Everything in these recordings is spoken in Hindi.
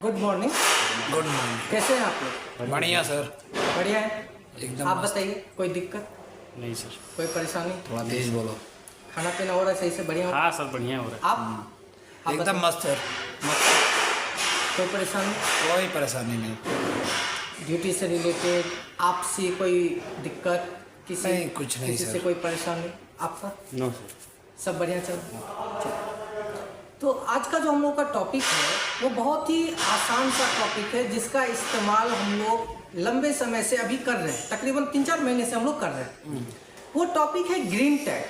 Good morning. Good morning. कैसे हैं आप लोग? बढ़िया सर, बढ़िया है एकदम आप मस्त। बताइए, कोई दिक्कत, नहीं सर। कोई परेशानी? थोड़ा तेज बोलो। खाना पीना हो रहा है सही से? बढ़िया हो? हाँ सर, बढ़िया हो रहा आप एकदम बताइए, मस्त सर, कोई परेशानी? कोई परेशानी नहीं। ड्यूटी से रिलेटेड आपसे कोई दिक्कत? किसी नहीं, कुछ नहीं किसी सर। से कोई परेशानी आपका? है। No sir. सब बढ़िया चल रहा है? तो आज का जो हम लोग का टॉपिक है वो बहुत ही आसान सा टॉपिक है, जिसका इस्तेमाल हम लोग लंबे समय से अभी कर रहे हैं, तकरीबन 3-4 महीने से हम लोग कर रहे हैं। वो टॉपिक है ग्रीन टैग।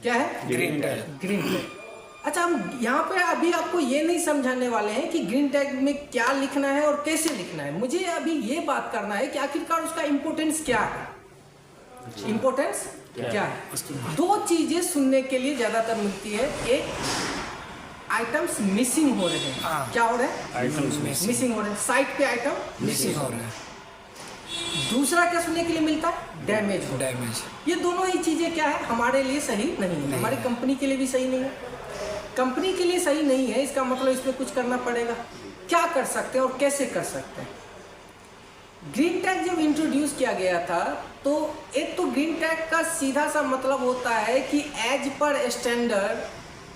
क्या है? Green tag. Green tag. अच्छा, हम यहाँ पे अभी आपको ये नहीं समझाने वाले हैं कि ग्रीन टैग में क्या लिखना है और कैसे लिखना है। मुझे अभी ये बात करना है कि आखिरकार उसका इम्पोर्टेंस क्या है। इम्पोर्टेंस क्या है? दो चीजें सुनने के लिए ज्यादातर मिलती है। एक, आइटम्स मिसिंग हो रहे हैं। हाँ। क्या हो रहे हैं? आइटम्स मिसिंग हो रहे हैं, साइट पे आइटम मिसिंग हो रहा है, दूसरा क्या सुनने के लिए मिलता है? डैमेज हो रहा है। डैमेज। ये दोनों ही चीजें क्या है, हमारे लिए सही नहीं है, नहीं हमारी है। कंपनी के लिए भी सही नहीं है। कंपनी के लिए सही नहीं है, इसका मतलब इसमें कुछ करना पड़ेगा। क्या कर सकते हैं और कैसे कर सकते हैं? ग्रीन टैग जब इंट्रोड्यूस किया गया था तो एक तो ग्रीन टैग का सीधा सा मतलब होता है कि एज पर स्टैंडर्ड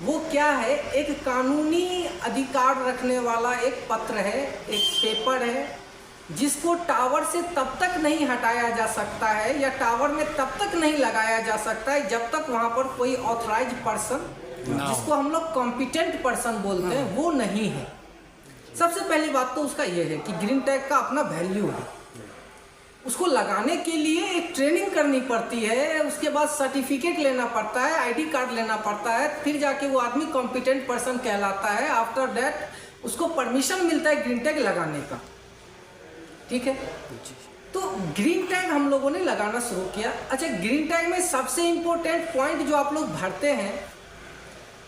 वो क्या है, एक कानूनी अधिकार रखने वाला एक पत्र है, एक पेपर है, जिसको टावर से तब तक नहीं हटाया जा सकता है या टावर में तब तक नहीं लगाया जा सकता है जब तक वहाँ पर कोई ऑथराइज पर्सन, जिसको हम लोग कॉम्पिटेंट पर्सन बोलते हैं, वो नहीं है। सबसे पहली बात तो उसका ये है कि ग्रीन टैग का अपना वैल्यू है। उसको लगाने के लिए एक ट्रेनिंग करनी पड़ती है, उसके बाद सर्टिफिकेट लेना पड़ता है, आईडी कार्ड लेना पड़ता है, फिर जाके वो आदमी कॉम्पिटेंट पर्सन कहलाता है। आफ्टर दैट उसको परमिशन मिलता है ग्रीन टैग लगाने का। ठीक है, तो ग्रीन टैग हम लोगों ने लगाना शुरू किया। अच्छा, ग्रीन टैग में सबसे इंपॉर्टेंट पॉइंट जो आप लोग भरते हैं,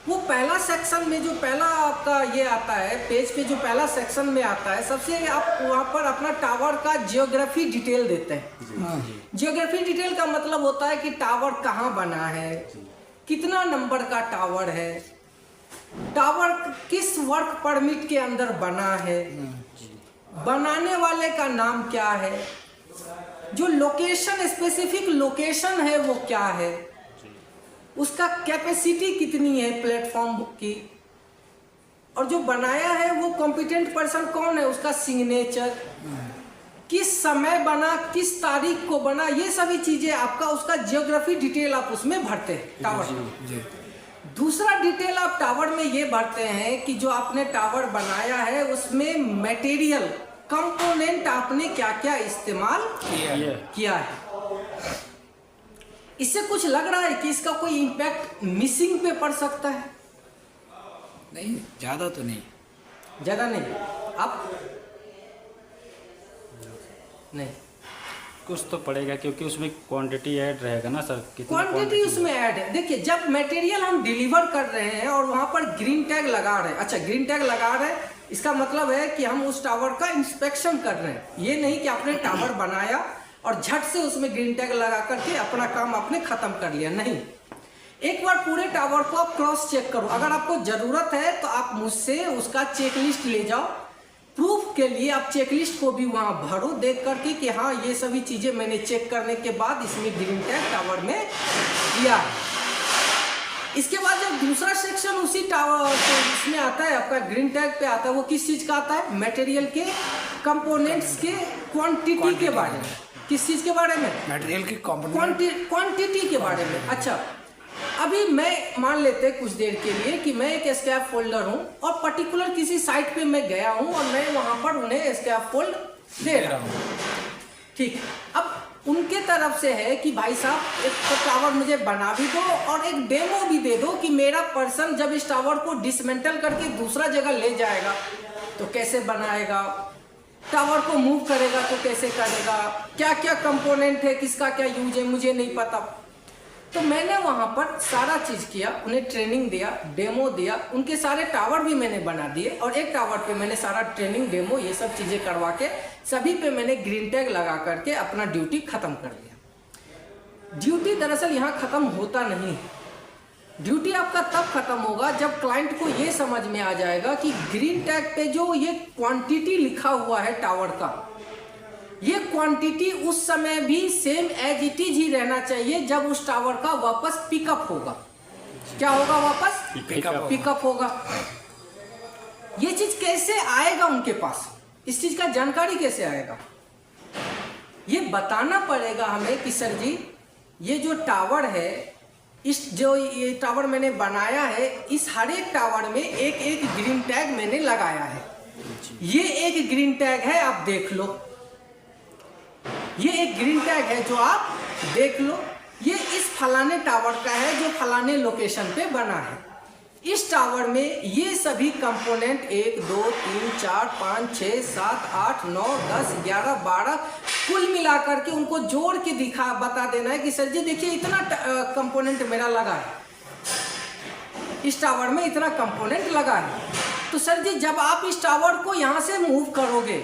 वो पहला सेक्शन में जो पहला आपका ये आता है, पेज पे जो पहला सेक्शन में आता है, सबसे आप वहाँ पर अपना टावर का जियोग्राफी डिटेल देते हैं। जियोग्राफी डिटेल का मतलब होता है कि टावर कहाँ बना है, कितना नंबर का टावर है, टावर किस वर्क परमिट के अंदर बना है, बनाने वाले का नाम क्या है, जो लोकेशन, स्पेसिफिक लोकेशन है वो क्या है, उसका कैपेसिटी कितनी है प्लेटफॉर्म की, और जो बनाया है वो कॉम्पिटेंट पर्सन कौन है, उसका सिग्नेचर, किस समय बना, किस तारीख को बना, ये सभी चीजें आपका उसका जियोग्राफी डिटेल आप उसमें भरते हैं टावर में। दूसरा डिटेल आप टावर में ये भरते हैं कि जो आपने टावर बनाया है उसमें मटेरियल, कंपोनेंट आपने क्या क्या इस्तेमाल किया है। इससे कुछ लग रहा है कि इसका कोई इम्पैक्ट मिसिंग पे पड़ सकता है? नहीं, ज्यादा तो नहीं। ज्यादा नहीं। आप नहीं, कुछ तो पड़ेगा क्योंकि उसमें क्वांटिटी ऐड रहेगा ना सर। कितना क्वांटिटी उसमें ऐड है। देखिए, जब मटेरियल हम डिलीवर कर रहे हैं और वहां पर ग्रीन टैग लगा रहे हैं, अच्छा ग्रीन टैग लगा रहे हैं, इसका मतलब है कि हम उस टावर का इंस्पेक्शन कर रहे हैं। ये नहीं कि आपने टावर बनाया और झट से उसमें ग्रीन टैग लगा करके अपना काम आपने खत्म कर लिया, नहीं। एक बार पूरे टावर को आप क्रॉस चेक करो। अगर आपको जरूरत है तो आप मुझसे उसका चेकलिस्ट ले जाओ, प्रूफ के लिए आप चेकलिस्ट को भी वहां भरो देख करके कि हाँ ये सभी चीजें मैंने चेक करने के बाद इसमें ग्रीन टैग टावर में दिया है। इसके बाद जब दूसरा सेक्शन उसी टावर तो इसमें आता है, आपका ग्रीन टैग पे आता है, वो किस चीज का आता है? मटेरियल के, कंपोनेंट्स के, क्वांटिटी के बारे में। किस चीज के बारे में? मटेरियल की कंपोनेंट, क्वांटिटी के बारे में। अच्छा, अभी मैं मान लेते कुछ देर के लिए कि मैं एक स्क्रैप फोल्डर हूं और पर्टिकुलर किसी साइट पे मैं गया हूं और मैं वहां पर उन्हें स्क्रैप फोल्ड दे रहा हूं। ठीक, अब उनके तरफ से है कि भाई साहब एक तो टावर मुझे बना भी दो और एक डेमो भी दे दो कि मेरा पर्सन जब इस टावर को डिसमेंटल करके दूसरा जगह ले जाएगा तो कैसे बनाएगा, टावर को मूव करेगा तो कैसे करेगा, क्या क्या कंपोनेंट है, किसका क्या यूज है, मुझे नहीं पता। तो मैंने वहां पर सारा चीज किया, उन्हें ट्रेनिंग दिया, डेमो दिया, उनके सारे टावर भी मैंने बना दिए और एक टावर पे मैंने सारा ट्रेनिंग, डेमो, ये सब चीजें करवा के सभी पे मैंने ग्रीन टैग लगा करके अपना ड्यूटी खत्म कर दिया। ड्यूटी दरअसल यहाँ खत्म होता नहीं है। ड्यूटी आपका तब खत्म होगा जब क्लाइंट को ये समझ में आ जाएगा कि ग्रीन टैग पे जो ये क्वांटिटी लिखा हुआ है टावर का, ये क्वांटिटी उस समय भी सेम एज इट इज ही रहना चाहिए जब उस टावर का वापस पिकअप होगा। क्या होगा? वापस पिकअप होगा। ये चीज कैसे आएगा उनके पास? इस चीज का जानकारी कैसे आएगा? ये बताना पड़ेगा हमें कि सर जी ये जो टावर है, इस जो ये टावर मैंने बनाया है, इस हर एक टावर में एक एक ग्रीन टैग मैंने लगाया है। ये एक ग्रीन टैग है, आप देख लो। ये एक ग्रीन टैग है जो आप देख लो। ये इस फलाने टावर का है जो फलाने लोकेशन पे बना है। इस टावर में ये सभी कंपोनेंट 1 2 3 4 5 6 7 8 9 10 11 12 कुल मिलाकर के उनको जोड़ के बता देना है कि सर जी देखिए इतना कंपोनेंट मेरा लगा है, इस टावर में इतना कंपोनेंट लगा है। तो सर जी जब आप इस टावर को यहाँ से मूव करोगे,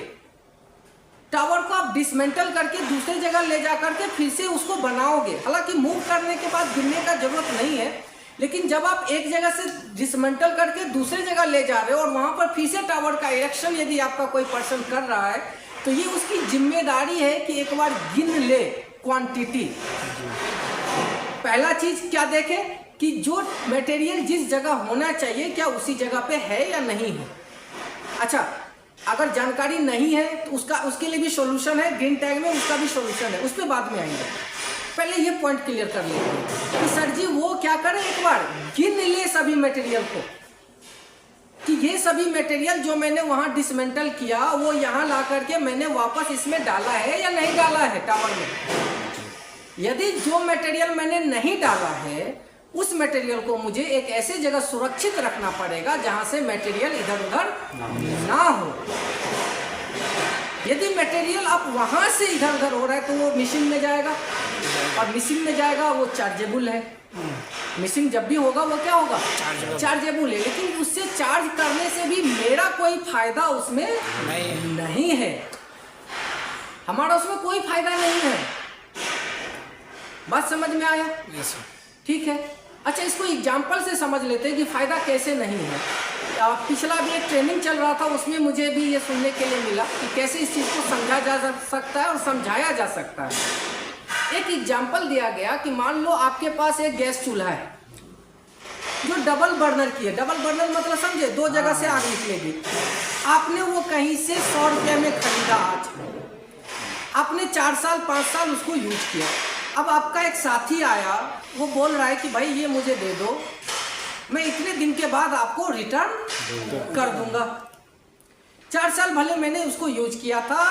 टावर को आप डिसमेंटल करके दूसरी जगह ले जा करके फिर से उसको बनाओगे। हालांकि मूव करने के बाद गिनने का जरूरत नहीं है, लेकिन जब आप एक जगह से डिसमेंटल करके दूसरी जगह ले जा रहे हो और वहां पर फिर से टावर का इरेक्शन यदि आपका कोई पर्सन कर रहा है, तो ये उसकी जिम्मेदारी है कि एक बार गिन ले क्वांटिटी। पहला चीज क्या देखे कि जो मटेरियल जिस जगह होना चाहिए क्या उसी जगह पे है या नहीं है। अच्छा, अगर जानकारी नहीं है तो उसके लिए भी सॉल्यूशन है, ग्रीन टैग में उसका भी सॉल्यूशन है, उस पर बाद में आएंगे। पहले ये पॉइंट क्लियर कर लेते हैं कि सर जी वो क्या करें, एक बार गिन ले सभी मटेरियल को कि ये सभी मटेरियल जो मैंने वहां डिसमेंटल किया वो यहाँ ला करके मैंने वापस इसमें डाला है या नहीं डाला है टावर में। यदि जो मटेरियल मैंने नहीं डाला है उस मटेरियल को मुझे एक ऐसे जगह सुरक्षित रखना पड़ेगा जहां से मटेरियल इधर उधर ना हो। यदि मटेरियल अब वहां से इधर उधर हो रहा है तो वो मिसिंग में जाएगा, और मिसिंग में जाएगा वो चार्जेबल है। मिसिंग जब भी होगा वो क्या होगा? चार्जेबल है। लेकिन उससे चार्ज करने से भी मेरा कोई फायदा उसमें नहीं है, हमारा उसमें कोई फायदा नहीं है। बात समझ में आया? ठीक है। अच्छा, इसको एग्जाम्पल से समझ लेते हैं कि फायदा कैसे नहीं है। पिछला भी एक ट्रेनिंग चल रहा था, उसमें मुझे भी ये सुनने के लिए मिला कि कैसे इस चीज़ को समझा जा सकता है और समझाया जा सकता है। एक एग्जाम्पल दिया गया कि मान लो आपके पास एक गैस चूल्हा है जो डबल बर्नर की है। डबल बर्नर मतलब समझे, दो जगह से आग निकलेगी। आपने वो कहीं से 100 रुपये में खरीदा, आज आपने 4 साल 5 साल उसको यूज किया। अब आपका एक साथी आया, वो बोल रहा है कि भाई ये मुझे दे दो, मैं इतने दिन के बाद आपको रिटर्न कर दूंगा। 4 साल भले मैंने उसको यूज किया था,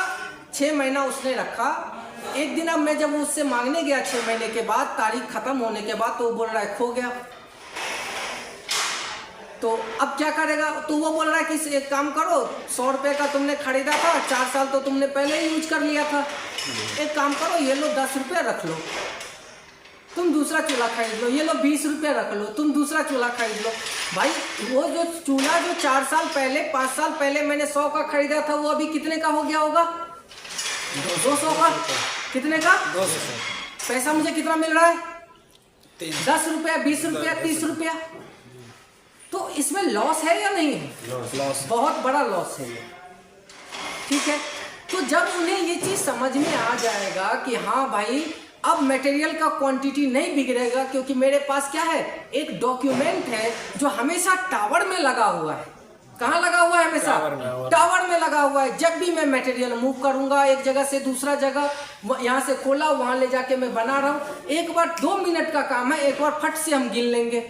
6 महीना उसने रखा। एक दिन अब मैं जब उससे मांगने गया 6 महीने के बाद, तारीख खत्म होने के बाद, तो वो बोल रहा है खो गया। तो अब क्या करेगा? तो वो बोल रहा है कि एक काम करो, 100 रुपये का तुमने खरीदा था, 4 साल तो तुमने पहले ही यूज कर लिया था, एक काम करो ये लो 10 रुपये रख लो, तुम दूसरा चूल्हा खरीद लो। ये लो 20 रुपये रख लो, तुम दूसरा चूल्हा खरीद लो। भाई वो जो चूल्हा जो 4 साल पहले 5 साल पहले मैंने 100 का खरीदा था, वो अभी कितने का हो गया होगा? 200 का। कितने का? 200। पैसा मुझे कितना मिल रहा है? 10 रुपया, 20 रुपया, 30 रुपया। तो इसमें लॉस है या नहीं है? लॉस, बहुत बड़ा लॉस है ये। ठीक है। तो जब उन्हें ये चीज समझ में आ जाएगा कि हाँ भाई अब मटेरियल का क्वांटिटी नहीं बिगड़ेगा, क्योंकि मेरे पास क्या है, एक डॉक्यूमेंट है जो हमेशा टावर में लगा हुआ है। कहाँ लगा हुआ है? हमेशा टावर में लगा हुआ है। जब भी मैं मटेरियल मूव करूंगा एक जगह से दूसरा जगह, यहाँ से खोला वहां ले जाके मैं बना रहा हूँ। एक बार 2 मिनट का काम है, एक बार फट से हम गिन लेंगे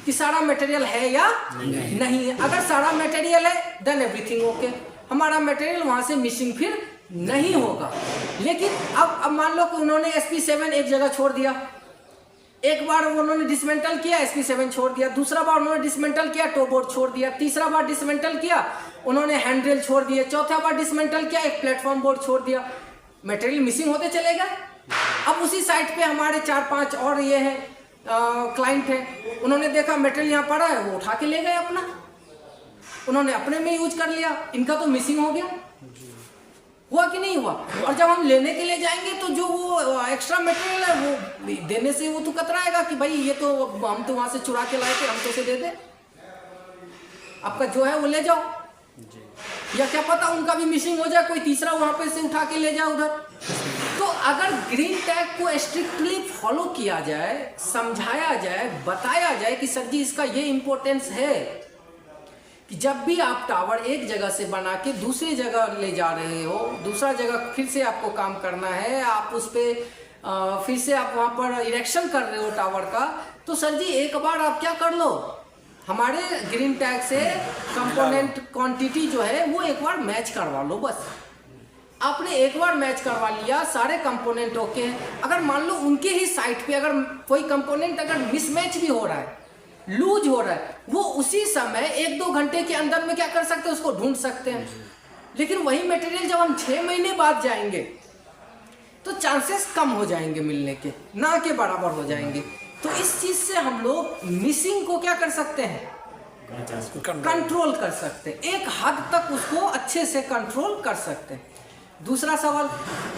कि सारा मटेरियल है या नहीं है। अगर सारा मटेरियल है देन एवरीथिंग ओके, हमारा मटेरियल वहां से मिसिंग फिर नहीं होगा। लेकिन अब मान लो कि उन्होंने SP7 एक जगह छोड़ दिया, एक बार उन्होंने डिसमेंटल किया, SP7 छोड़ दिया, दूसरा बार उन्होंने डिसमेंटल किया, टॉप बोर्ड छोड़ दिया, तीसरा बार डिसमेंटल किया, उन्होंने हैंडरेल छोड़ दिए, चौथा बार डिसमेंटल किया, एक प्लेटफॉर्म बोर्ड छोड़ दिया। मटेरियल मिसिंग होते चले गए। अब उसी साइट पे हमारे 4-5 और ये है क्लाइंट है, उन्होंने देखा मटेरियल यहाँ पड़ा है, वो उठा के ले गए अपना, उन्होंने अपने में यूज कर लिया, इनका तो मिसिंग हो गया। हुआ कि नहीं हुआ? और जब हम लेने के लिए जाएंगे तो जो वो एक्स्ट्रा मटेरियल है वो देने से वो तो कतराएगा कि भाई ये तो हम तो वहां से चुरा के लाए थे, हम तो उसे दे दे, आपका जो है वो ले जाओ। या क्या पता उनका भी मिसिंग हो जाए, कोई तीसरा वहां पे से उठा के ले जाए उधर। तो अगर ग्रीन टैग को स्ट्रिक्टली फॉलो किया जाए, समझाया जाए, बताया जाए कि सर जी इसका ये इंपॉर्टेंस है कि जब भी आप टावर एक जगह से बना के दूसरी जगह ले जा रहे हो, दूसरा जगह फिर से आपको काम करना है, आप उस पर फिर से आप वहां पर इरेक्शन कर रहे हो टावर का, तो सर जी एक बार आप क्या कर लो, हमारे ग्रीन टैग से कंपोनेंट क्वांटिटी जो है वो एक बार मैच करवा लो। बस आपने एक बार मैच करवा लिया, सारे कंपोनेंट ओके हैं। अगर मान लो उनके ही साइट पे अगर कोई कंपोनेंट अगर मिसमैच भी हो रहा है, लूज हो रहा है, वो उसी समय 1-2 घंटे के अंदर में क्या कर सकते हैं, उसको ढूंढ सकते हैं। लेकिन वही मटेरियल जब हम 6 महीने बाद जाएंगे तो चांसेस कम हो जाएंगे मिलने के, ना के बराबर हो जाएंगे। तो इस चीज से हम लोग मिसिंग को क्या कर सकते हैं, कंट्रोल कर सकते हैं, एक हद तक उसको अच्छे से कंट्रोल कर सकते हैं। दूसरा सवाल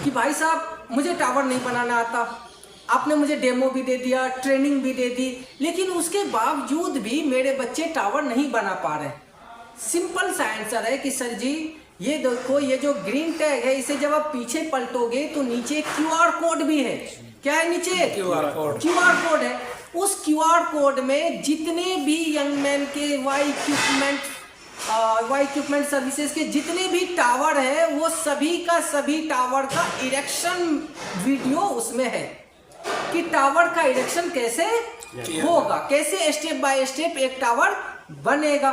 कि भाई साहब मुझे टावर नहीं बनाना आता, आपने मुझे डेमो भी दे दिया, ट्रेनिंग भी दे दी, लेकिन उसके बावजूद भी मेरे बच्चे टावर नहीं बना पा रहे। सिंपल सा आंसर है कि सर जी ये देखो, ये जो ग्रीन टैग है इसे जब आप पीछे पलटोगे तो नीचे क्यूआर कोड भी है। क्या है नीचे? क्यूआर कोड है। उस क्यूआर कोड में जितने भी यंग मैन के वाई इक्विपमेंट सर्विसेज के जितने भी टावर है वो सभी का सभी टावर का इरेक्शन वीडियो उसमें है कि टावर का इरेक्शन कैसे होगा, कैसे स्टेप बाय स्टेप एक टावर बनेगा।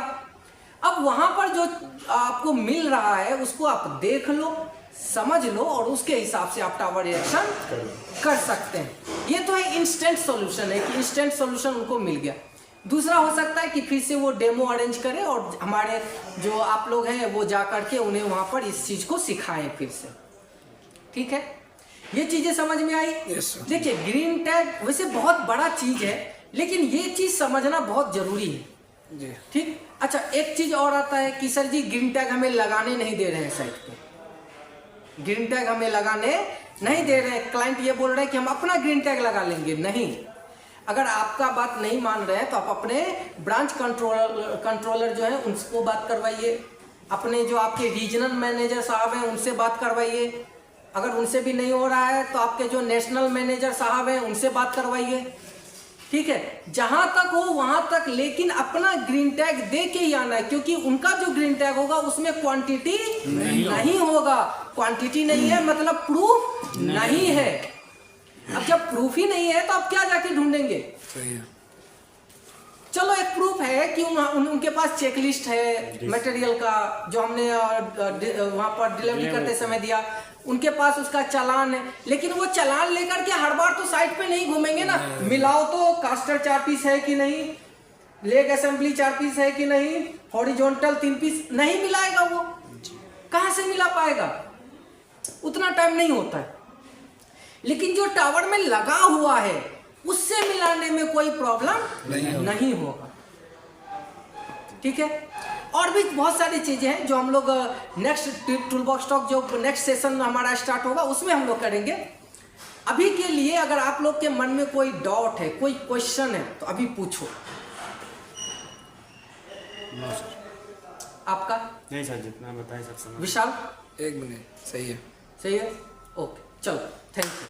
अब वहां पर जो आपको मिल रहा है उसको आप देख लो, समझ लो और उसके हिसाब से आप टावर इरेक्शन कर सकते हैं। ये तो है इंस्टेंट सॉल्यूशन है कि इंस्टेंट सॉल्यूशन उनको मिल गया। दूसरा हो सकता है कि फिर से वो डेमो अरेंज करें और हमारे जो आप लोग हैं वो जा करके उन्हें वहां पर इस चीज को सिखाएं फिर से। ठीक है, ये चीजें समझ में आई? देखिए ग्रीन टैग वैसे बहुत बड़ा चीज है, लेकिन ये चीज समझना बहुत जरूरी है। ठीक, अच्छा एक चीज और आता है कि सर जी ग्रीन टैग हमें लगाने नहीं दे रहे हैं साइट पे, ग्रीन टैग हमें लगाने नहीं दे रहे हैं, क्लाइंट ये बोल रहे हैं कि हम अपना ग्रीन टैग लगा लेंगे। नहीं, अगर आपका बात नहीं मान रहे हैं तो आप अपने ब्रांच कंट्रोलर जो है उनको बात करवाइए, अपने जो आपके रीजनल मैनेजर साहब हैं उनसे बात करवाइए, अगर उनसे भी नहीं हो रहा है तो आपके जो नेशनल मैनेजर साहब हैं उनसे बात करवाइए। ठीक है, जहां तक हो वहां तक, लेकिन अपना ग्रीन टैग दे के ही आना है, क्योंकि उनका जो ग्रीन टैग होगा उसमें क्वांटिटी नहीं होगा। क्वांटिटी नहीं है मतलब प्रूफ नहीं है। अब जब प्रूफ ही नहीं है तो आप क्या जाके ढूंढेंगे? चलो एक प्रूफ है कि उनके पास चेकलिस्ट है मटेरियल का जो हमने वहां पर डिलीवरी करते समय दिया, उनके पास उसका चालान है, लेकिन वो चालान लेकर के हर बार तो साइट पे नहीं घूमेंगे ना। मिलाओ तो कास्टर 4 पीस है कि नहीं, लेग असेंबली 4 पीस है कि नहीं, हॉरिजॉन्टल 3 पीस नहीं मिलाएगा, वो कहां से मिला पाएगा? उतना टाइम नहीं होता है। लेकिन जो टावर में लगा हुआ है उससे मिलाने में कोई प्रॉब्लम नहीं होगा। ठीक है, और भी बहुत सारी चीजें हैं जो हम लोग नेक्स्ट टूल बॉक्स टॉक जो नेक्स्ट सेशन हमारा स्टार्ट होगा उसमें हम लोग करेंगे। अभी के लिए अगर आप लोग के मन में कोई डाउट है, कोई क्वेश्चन है तो अभी पूछो। आपका? नहीं सर, जितना बताए सब समझ। विशाल? 1 मिनट, सही है। सही है, ओके, चलो, थैंक यू।